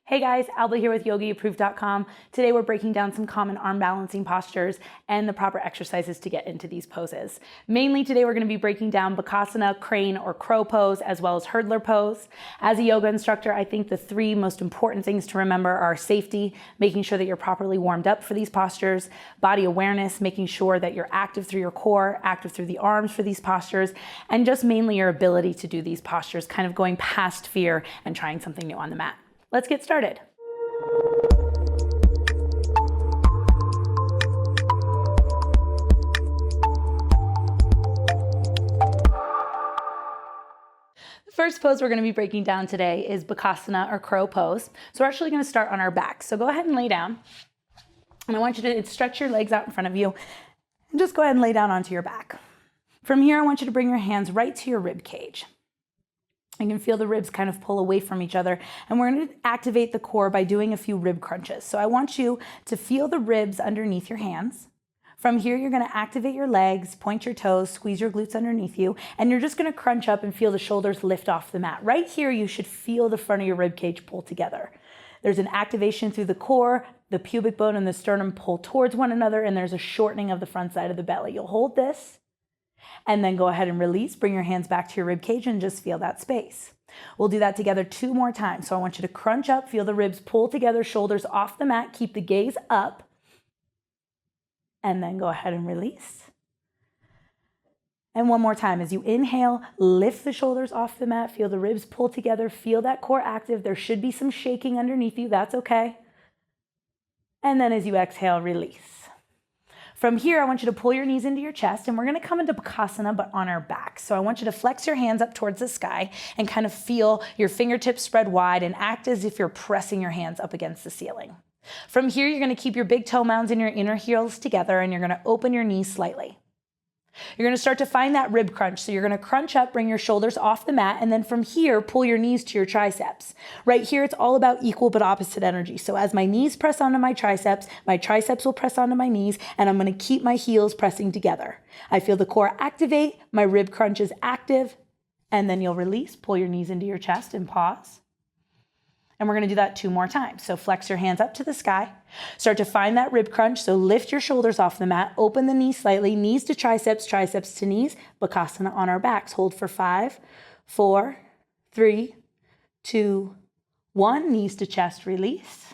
Hey guys, Alba here with YogiApproved.com. Today we're breaking down some common arm balancing postures and the proper exercises to get into these poses. Mainly today we're going to be breaking down Bakasana, crane or crow pose, as well as hurdler pose. As a yoga instructor, I think the three most important things to remember are safety, making sure that you're properly warmed up for these postures, body awareness, making sure that you're active through your core, active through the arms for these postures, and just mainly your ability to do these postures, kind of going past fear and trying something new on the mat. Let's get started. The first pose we're going to be breaking down today is Bakasana or crow pose. So we're actually going to start on our back. So go ahead and lay down. And I want you to stretch your legs out in front of you and just go ahead and lay down onto your back. From here, I want you to bring your hands right to your rib cage. You can feel the ribs kind of pull away from each other, and we're going to activate the core by doing a few rib crunches. So I want you to feel the ribs underneath your hands. From here, you're going to activate your legs, point your toes, squeeze your glutes underneath you, and you're just going to crunch up and feel the shoulders lift off the mat. Right here, you should feel the front of your rib cage pull together. There's an activation through the core, the pubic bone and the sternum pull towards one another, and there's a shortening of the front side of the belly. You'll hold this, and then go ahead and release. Bring your hands back to your rib cage and just feel that space. We'll do that together 2 more times. So I want you to crunch up, feel the ribs pull together, shoulders off the mat, keep the gaze up, and then go ahead and release. And one more time. As you inhale, lift the shoulders off the mat, feel the ribs pull together, feel that core active. There should be some shaking underneath you. That's okay. And then as you exhale, release. From here, I want you to pull your knees into your chest, and we're going to come into Bakasana, but on our back. So I want you to flex your hands up towards the sky and kind of feel your fingertips spread wide and act as if you're pressing your hands up against the ceiling. From here, you're going to keep your big toe mounds and your inner heels together, and you're going to open your knees slightly. You're going to start to find that rib crunch. So you're going to crunch up, bring your shoulders off the mat, and then from here, pull your knees to your triceps. Right here, it's all about equal but opposite energy. So as my knees press onto my triceps will press onto my knees, and I'm going to keep my heels pressing together. I feel the core activate, my rib crunch is active, and then you'll release, pull your knees into your chest and pause. And we're going to do that 2 more times. So flex your hands up to the sky. Start to find that rib crunch. So lift your shoulders off the mat. Open the knees slightly. Knees to triceps, triceps to knees. Bakasana on our backs. Hold for 5, 4, 3, 2, 1. Knees to chest, release.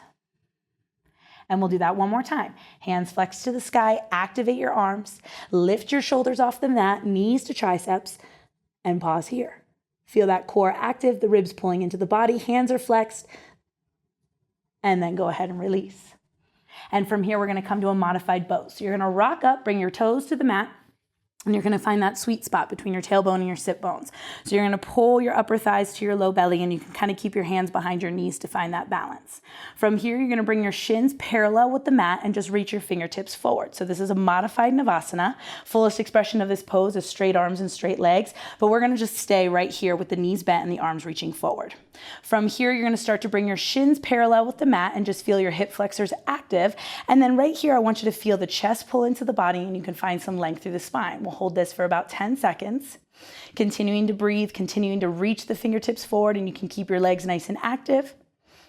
And we'll do that 1 more time. Hands flex to the sky. Activate your arms. Lift your shoulders off the mat. Knees to triceps. And pause here. Feel that core active, the ribs pulling into the body, hands are flexed, and then go ahead and release. And from here, we're going to come to a modified bow. So you're going to rock up, bring your toes to the mat, and you're going to find that sweet spot between your tailbone and your sit bones. So you're going to pull your upper thighs to your low belly, and you can kind of keep your hands behind your knees to find that balance. From here, you're going to bring your shins parallel with the mat and just reach your fingertips forward. So this is a modified Navasana. Fullest expression of this pose is straight arms and straight legs, but we're going to just stay right here with the knees bent and the arms reaching forward. From here, you're going to start to bring your shins parallel with the mat and just feel your hip flexors active. And then right here, I want you to feel the chest pull into the body, and you can find some length through the spine. We'll hold this for about 10 seconds, continuing to breathe, continuing to reach the fingertips forward, and you can keep your legs nice and active.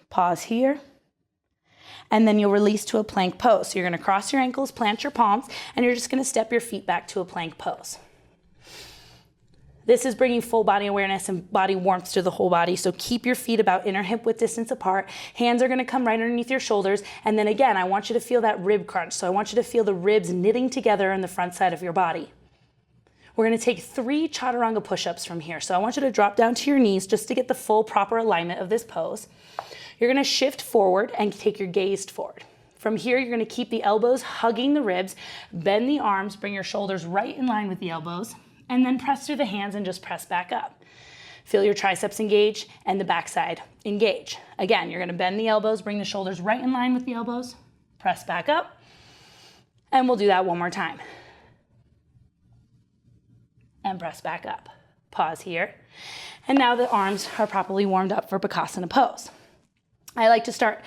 Pause here. And then you'll release to a plank pose. So you're going to cross your ankles, plant your palms, and you're just going to step your feet back to a plank pose. This is bringing full body awareness and body warmth to the whole body. So keep your feet about inner hip width distance apart. Hands are going to come right underneath your shoulders. And then again, I want you to feel that rib crunch. So I want you to feel the ribs knitting together in the front side of your body. We're going to take 3 chaturanga push-ups from here. So I want you to drop down to your knees just to get the full proper alignment of this pose. You're going to shift forward and take your gaze forward. From here, you're going to keep the elbows hugging the ribs, bend the arms, bring your shoulders right in line with the elbows, and then press through the hands and just press back up. Feel your triceps engage and the backside engage. Again, you're going to bend the elbows, bring the shoulders right in line with the elbows, press back up, and we'll do that 1 more time. And press back up. Pause here. And now the arms are properly warmed up for Bakasana pose. I like to start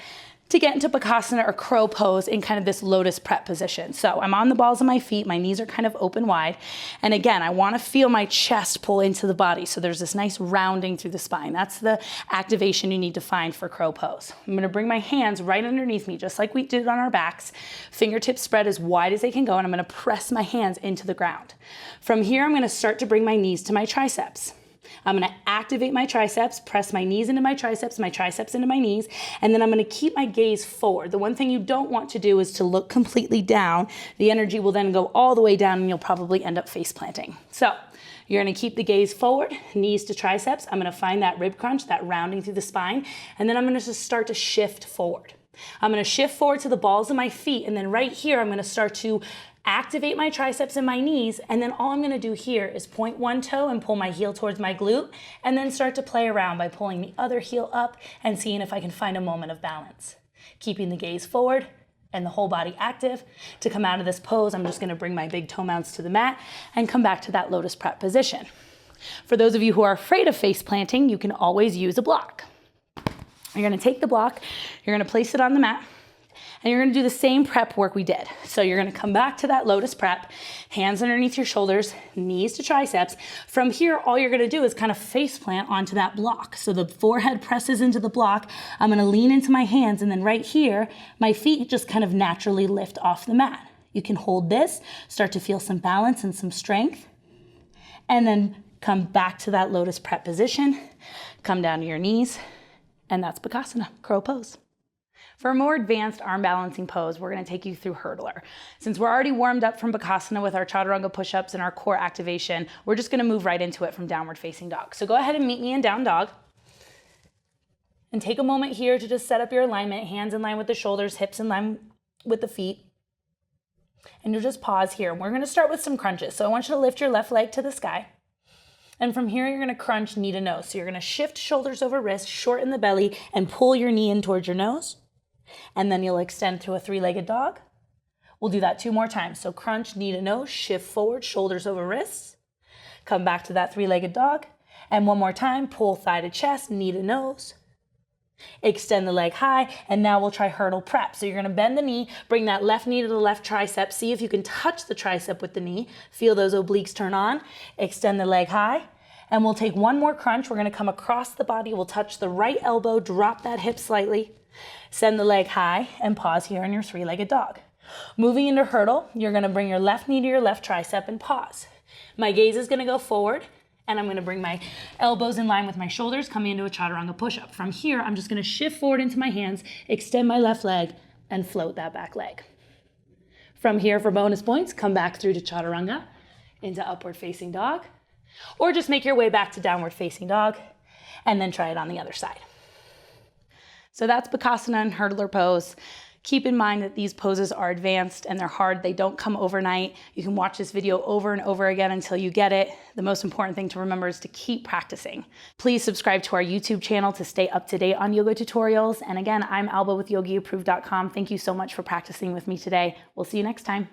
to get into Bakasana or crow pose in kind of this lotus prep position. So I'm on the balls of my feet, my knees are kind of open wide. And again, I wanna feel my chest pull into the body. So there's this nice rounding through the spine. That's the activation you need to find for crow pose. I'm gonna bring my hands right underneath me, just like we did on our backs. Fingertips spread as wide as they can go, and I'm gonna press my hands into the ground. From here, I'm gonna start to bring my knees to my triceps. I'm gonna activate my triceps, press my knees into my triceps into my knees, and then I'm gonna keep my gaze forward. The one thing you don't want to do is to look completely down. The energy will then go all the way down and you'll probably end up face planting. So you're gonna keep the gaze forward, knees to triceps. I'm gonna find that rib crunch, that rounding through the spine, and then I'm gonna just start to shift forward. I'm gonna shift forward to the balls of my feet, and then right here, I'm gonna start to activate my triceps and my knees, and then all I'm gonna do here is point one toe and pull my heel towards my glute, and then start to play around by pulling the other heel up and seeing if I can find a moment of balance. Keeping the gaze forward and the whole body active. To come out of this pose, I'm just gonna bring my big toe mounts to the mat and come back to that lotus prep position. For those of you who are afraid of face planting, you can always use a block. You're gonna take the block, you're gonna place it on the mat, and you're gonna do the same prep work we did. So you're gonna come back to that lotus prep, hands underneath your shoulders, knees to triceps. From here, all you're gonna do is kind of face plant onto that block. So the forehead presses into the block. I'm gonna lean into my hands, and then right here, my feet just kind of naturally lift off the mat. You can hold this, start to feel some balance and some strength, and then come back to that lotus prep position, come down to your knees, and that's Bakasana, crow pose. For a more advanced arm balancing pose, we're gonna take you through hurdler. Since we're already warmed up from Bakasana with our chaturanga push-ups and our core activation, we're just gonna move right into it from downward facing dog. So go ahead and meet me in down dog. And take a moment here to just set up your alignment, hands in line with the shoulders, hips in line with the feet. And you'll just pause here. We're gonna start with some crunches. So I want you to lift your left leg to the sky. And from here, you're gonna crunch knee to nose. So you're gonna shift shoulders over wrist, shorten the belly, and pull your knee in towards your nose. And then you'll extend through a three-legged dog. We'll do that 2 more times. So crunch, knee to nose, shift forward, shoulders over wrists. Come back to that three-legged dog. And 1 more time, pull thigh to chest, knee to nose. Extend the leg high, and now we'll try hurdle prep. So you're gonna bend the knee, bring that left knee to the left tricep. See if you can touch the tricep with the knee. Feel those obliques turn on. Extend the leg high. And we'll take 1 more crunch. We're gonna come across the body. We'll touch the right elbow, drop that hip slightly. Send the leg high and pause here in your three-legged dog. Moving into hurdle, you're gonna bring your left knee to your left tricep and pause. My gaze is gonna go forward, and I'm gonna bring my elbows in line with my shoulders, coming into a chaturanga push-up. From here, I'm just gonna shift forward into my hands, extend my left leg, and float that back leg. From here, for bonus points, come back through to chaturanga, into upward facing dog, or just make your way back to downward facing dog, and then try it on the other side. So that's Bakasana and hurdler pose. Keep in mind that these poses are advanced and they're hard. They don't come overnight. You can watch this video over and over again until you get it. The most important thing to remember is to keep practicing. Please subscribe to our YouTube channel to stay up to date on yoga tutorials. And again, I'm Alba with YogiApproved.com. Thank you so much for practicing with me today. We'll see you next time.